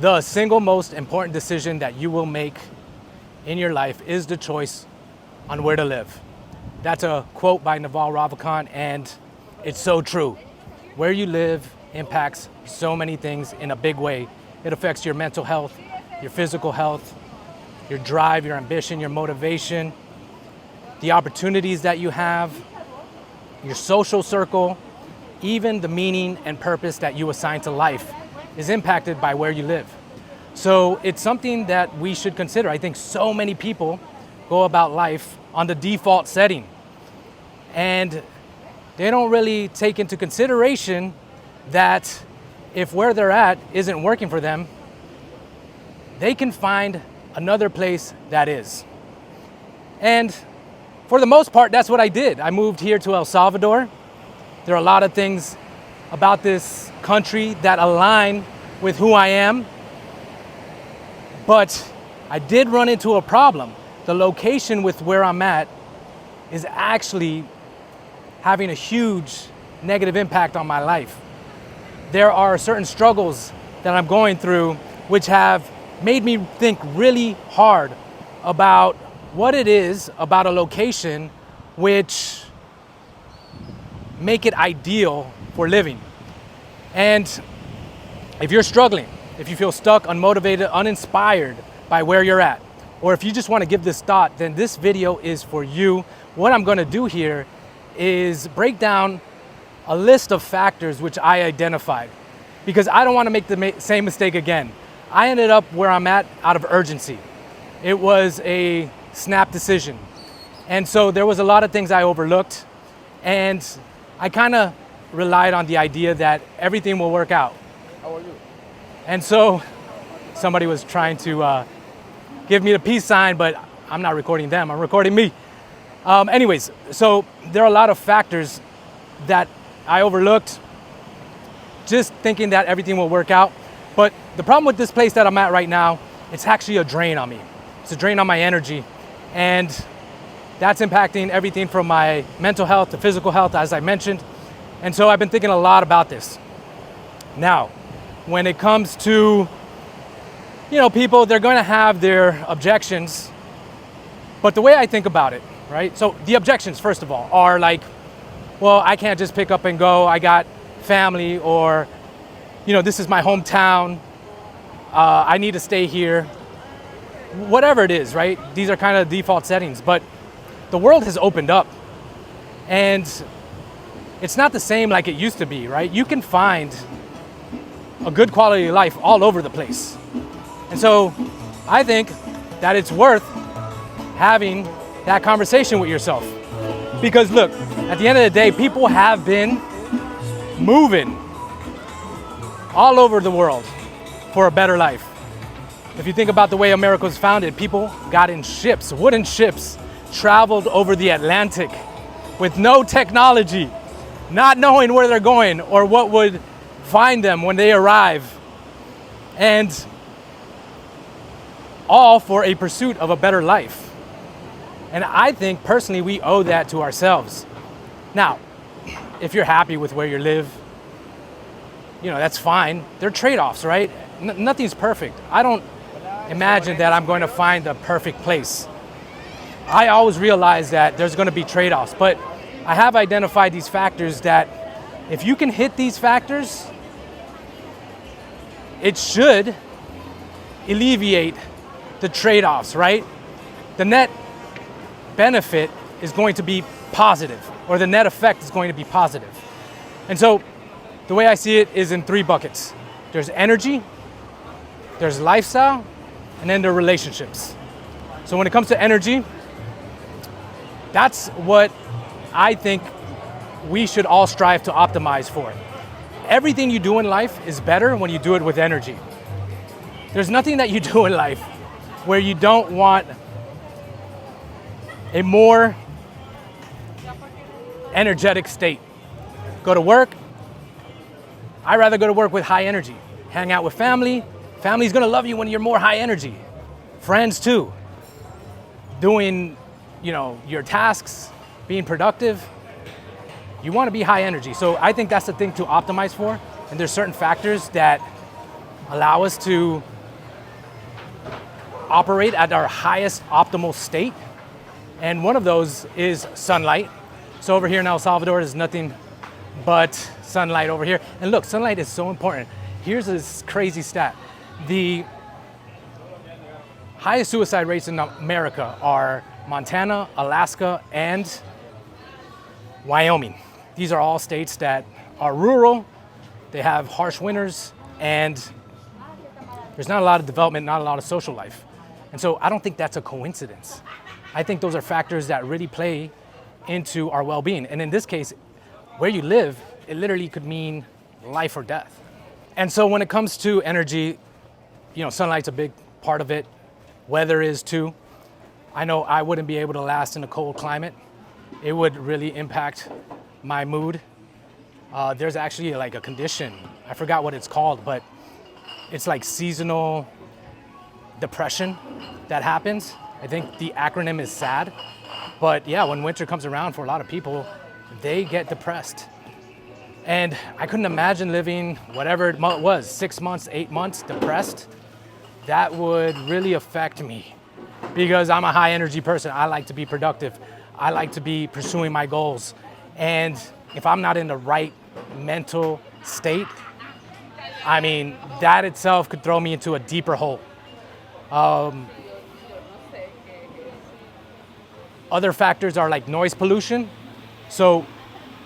The single most important decision that you will make in your life is the choice on where to live. That's a quote by Naval Ravikant, and it's so true. Where you live impacts so many things in a big way. It affects your mental health, your physical health, your drive, your ambition, your motivation, the opportunities that you have, your social circle, even the meaning and purpose that you assign to life is impacted by where you live. So it's something that we should consider. I think so many people go about life on the default setting, and they don't really take into consideration that if where they're at isn't working for them, they can find another place that is. And for the most part, that's what I did. I moved here to El Salvador. There are a lot of things about this country that align with who I am, but I did run into a problem. The location with where I'm at is actually having a huge negative impact on my life. There are certain struggles that I'm going through which have made me think really hard about what it is about a location which make it ideal for living. And if you're struggling, if you feel stuck, unmotivated, uninspired by where you're at, or if you just want to give this thought, then this video is for you. What I'm going to do here is break down a list of factors which I identified, because I don't want to make the same mistake again. I ended up where I'm at out of urgency. It was a snap decision. And so there was a lot of things I overlooked, and I kind of relied on the idea that everything will work out. How are you? And so somebody was trying to give me the peace sign, but I'm not recording them, I'm recording me. Anyways, so there are a lot of factors that I overlooked, just thinking that everything will work out. But the problem with this place that I'm at right now, it's actually a drain on me. It's a drain on my energy. And that's impacting everything from my mental health to physical health, as I mentioned. And so I've been thinking a lot about this. Now, when it comes to, people, they're going to have their objections. But the way I think about it, right? So the objections, first of all, are like, well, I can't just pick up and go. I got family, or, this is my hometown. I need to stay here. Whatever it is, right? These are kind of default settings, but the world has opened up, and it's not the same like it used to be, right? You can find a good quality of life all over the place. And so I think that it's worth having that conversation with yourself. Because look, at the end of the day, people have been moving all over the world for a better life. If you think about the way America was founded, people got in ships, wooden ships, traveled over the Atlantic with no technology, not knowing where they're going or what would find them when they arrive, and all for a pursuit of a better life. And I think personally we owe that to ourselves. Now, if you're happy with where you live, that's fine. There are trade-offs, right? Nothing's perfect. I don't imagine that I'm going to find the perfect place. I always realize that there's going to be trade-offs, but I have identified these factors that if you can hit these factors, it should alleviate the trade-offs, right? The net benefit is going to be positive, or the net effect is going to be positive. And so the way I see it is in three buckets. There's energy, there's lifestyle, and then there are relationships. So when it comes to energy, that's what I think we should all strive to optimize for. Everything you do in life is better when you do it with energy. There's nothing that you do in life where you don't want a more energetic state. Go to work. I'd rather go to work with high energy. Hang out with family. Family's gonna love you when you're more high energy. Friends too. Doing, your tasks, being productive. You wanna be high energy. So I think that's the thing to optimize for. And there's certain factors that allow us to operate at our highest optimal state. And one of those is sunlight. So over here in El Salvador is nothing but sunlight over here. And look, sunlight is so important. Here's this crazy stat. The highest suicide rates in America are Montana, Alaska, and Wyoming. These are all states that are rural, they have harsh winters, and there's not a lot of development, not a lot of social life. And so I don't think that's a coincidence. I think those are factors that really play into our well-being. And in this case, where you live, it literally could mean life or death. And so when it comes to energy, sunlight's a big part of it. Weather is too. I know I wouldn't be able to last in a cold climate. It would really impact my mood. There's actually like a condition, I forgot what it's called, but it's like seasonal depression that happens. I think the acronym is SAD. But yeah, when winter comes around for a lot of people, they get depressed. And I couldn't imagine living whatever it was, 6 months, 8 months depressed. That would really affect me because I'm a high energy person. I like to be productive. I like to be pursuing my goals. And if I'm not in the right mental state, I mean, that itself could throw me into a deeper hole. Other factors are like noise pollution. So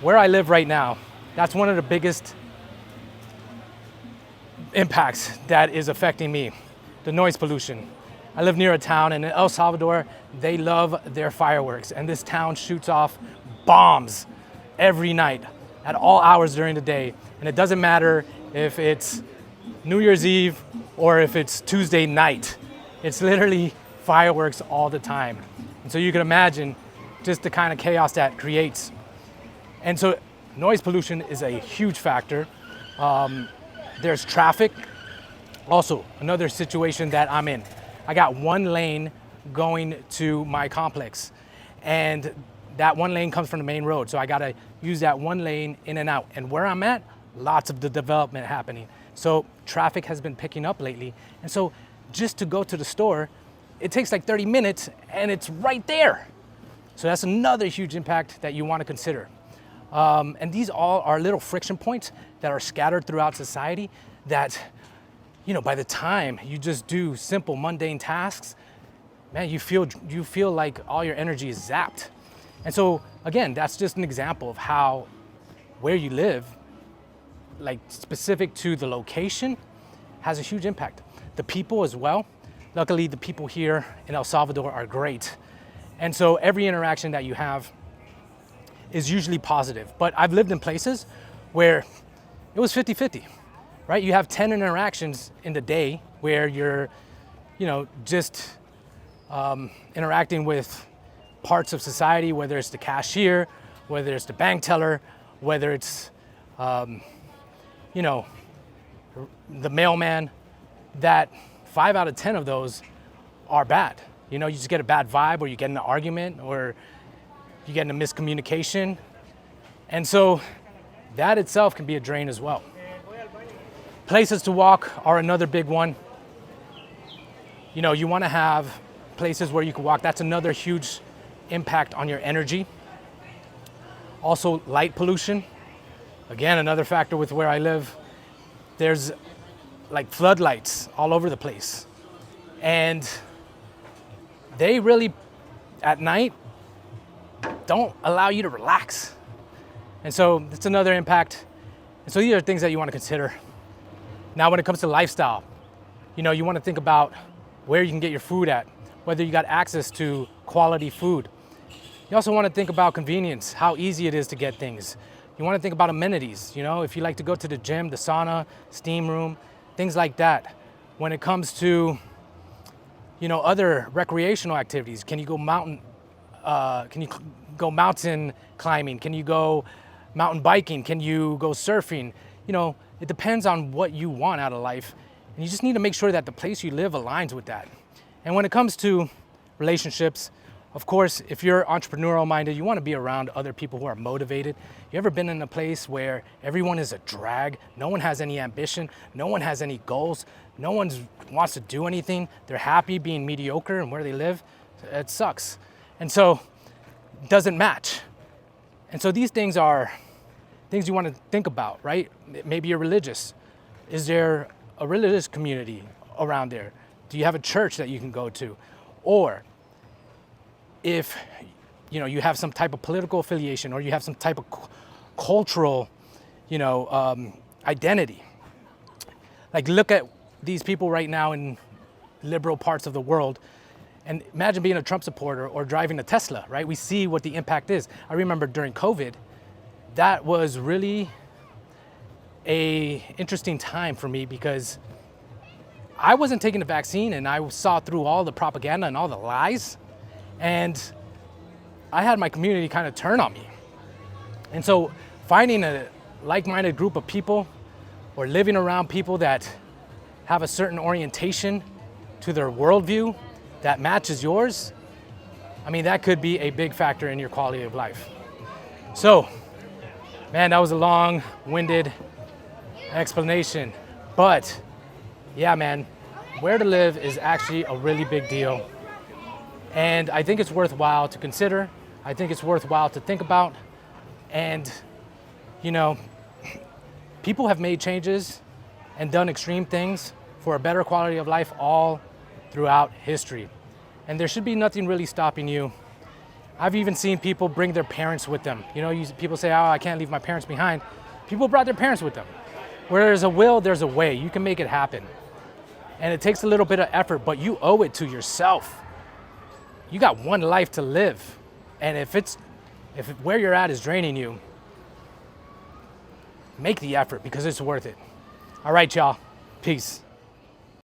where I live right now, that's one of the biggest impacts that is affecting me, the noise pollution. I live near a town, and in El Salvador, they love their fireworks. And this town shoots off bombs every night at all hours during the day. And it doesn't matter if it's New Year's Eve or if it's Tuesday night. It's literally fireworks all the time. And so you can imagine just the kind of chaos that creates. And so noise pollution is a huge factor. There's traffic. Also, another situation that I'm in. I got one lane going to my complex, and that one lane comes from the main road. So I gotta use that one lane in and out. And where I'm at, lots of the development happening. So traffic has been picking up lately. And so just to go to the store, it takes like 30 minutes and it's right there. So that's another huge impact that you wanna consider. And these all are little friction points that are scattered throughout society that, by the time you just do simple mundane tasks, man, you feel like all your energy is zapped. And so again, that's just an example of how where you live, like specific to the location, has a huge impact. The people as well. Luckily, the people here in El Salvador are great. And so every interaction that you have is usually positive. But I've lived in places where it was 50-50, right? You have 10 interactions in the day where you're, just interacting with parts of society, whether it's the cashier, whether it's the bank teller, whether it's, the mailman, that 5 out of 10 of those are bad. You just get a bad vibe, or you get in an argument, or you get in a miscommunication. And so that itself can be a drain as well. Places to walk are another big one. You want to have places where you can walk. That's another huge impact on your energy. Also, light pollution. Again, another factor with where I live. There's like floodlights all over the place. And they really, at night, don't allow you to relax. And so it's another impact. And so these are things that you want to consider. Now, when it comes to lifestyle, you want to think about where you can get your food at, whether you got access to quality food. You also want to think about convenience, how easy it is to get things. You want to think about amenities, if you like to go to the gym, the sauna, steam room, things like that. When it comes to, other recreational activities, can you go mountain climbing? Can you go mountain biking? Can you go surfing? It depends on what you want out of life. And you just need to make sure that the place you live aligns with that. And when it comes to relationships, Of course, if you're entrepreneurial minded, you want to be around other people who are motivated. You ever been in a place where everyone is a drag? No one has any ambition. No one has any goals. No one wants to do anything. They're happy being mediocre and where they live. It sucks. And so it doesn't match. And so these things are things you want to think about, right? Maybe you're religious. Is there a religious community around there? Do you have a church that you can go to? Or if you have some type of political affiliation, or you have some type of cultural identity. Like, look at these people right now in liberal parts of the world, and imagine being a Trump supporter or driving a Tesla, right? We see what the impact is. I remember during COVID, that was really a interesting time for me, because I wasn't taking the vaccine and I saw through all the propaganda and all the lies, and I had my community kind of turn on me. And so finding a like-minded group of people, or living around people that have a certain orientation to their worldview that matches yours, I mean, that could be a big factor in your quality of life. So, man, that was a long-winded explanation. But yeah, man, where to live is actually a really big deal. And I think it's worthwhile to consider. I think it's worthwhile to think about. And, people have made changes and done extreme things for a better quality of life all throughout history. And there should be nothing really stopping you. I've even seen people bring their parents with them. People say, oh, I can't leave my parents behind. People brought their parents with them. Where there's a will, there's a way. You can make it happen. And it takes a little bit of effort, but you owe it to yourself. You got one life to live. And if where you're at is draining you, make the effort, because it's worth it. All right, y'all. Peace.